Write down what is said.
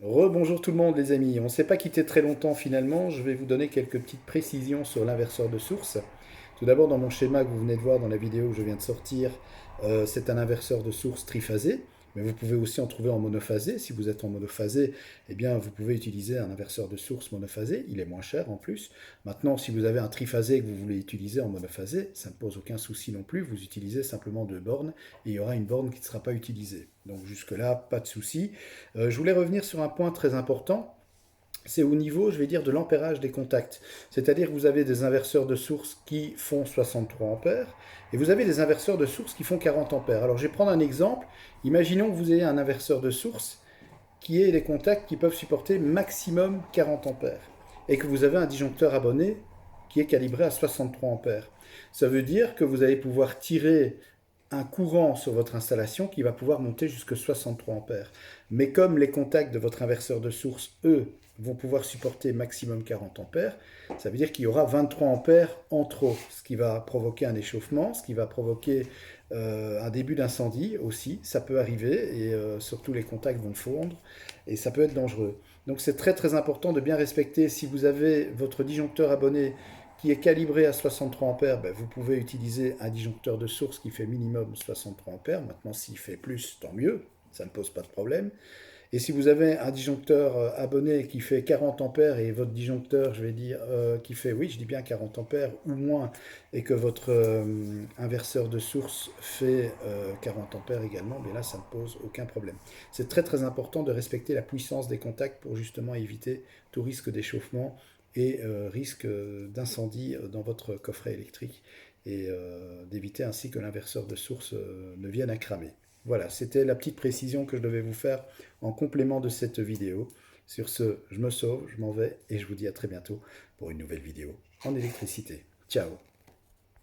Rebonjour tout le monde les amis, on ne s'est pas quitté très longtemps finalement, je vais vous donner quelques petites précisions sur l'inverseur de source. Tout d'abord dans mon schéma que vous venez de voir dans la vidéo que je viens de sortir, c'est un inverseur de source triphasé, mais vous pouvez aussi en trouver en monophasé. Si vous êtes en monophasé, eh bien vous pouvez utiliser un inverseur de source monophasé, il est moins cher en plus. Maintenant si vous avez un triphasé que vous voulez utiliser en monophasé, ça ne pose aucun souci non plus, vous utilisez simplement deux bornes et il y aura une borne qui ne sera pas utilisée. Donc jusque là, pas de souci. Je voulais revenir sur un point très important, c'est au niveau, je vais dire, de l'ampérage des contacts. C'est-à-dire que vous avez des inverseurs de source qui font 63 ampères et vous avez des inverseurs de source qui font 40 ampères. Alors je vais prendre un exemple. Imaginons que vous ayez un inverseur de source qui ait des contacts qui peuvent supporter maximum 40 ampères et que vous avez un disjoncteur abonné qui est calibré à 63 ampères. Ça veut dire que vous allez pouvoir tirer un courant sur votre installation qui va pouvoir monter jusqu'à 63 ampères. Mais comme les contacts de votre inverseur de source, eux, vont pouvoir supporter maximum 40 ampères, ça veut dire qu'il y aura 23 ampères en trop, ce qui va provoquer un échauffement, ce qui va provoquer un début d'incendie aussi, ça peut arriver, et surtout les contacts vont fondre, et ça peut être dangereux. Donc c'est très très important de bien respecter, si vous avez votre disjoncteur abonné qui est calibré à 63 ampères, ben vous pouvez utiliser un disjoncteur de source qui fait minimum 63 ampères. Maintenant, s'il fait plus, tant mieux, ça ne pose pas de problème. Et si vous avez un disjoncteur abonné qui fait 40 ampères et votre disjoncteur, je vais dire, qui fait, oui, je dis bien 40 ampères ou moins, et que votre inverseur de source fait 40 ampères également, mais là, ça ne pose aucun problème. C'est très très important de respecter la puissance des contacts pour justement éviter tout risque d'échauffement et risque d'incendie dans votre coffret électrique et d'éviter ainsi que l'inverseur de source ne vienne à cramer. Voilà, c'était la petite précision que je devais vous faire en complément de cette vidéo. Sur ce, je me sauve, je m'en vais et je vous dis à très bientôt pour une nouvelle vidéo en électricité. Ciao!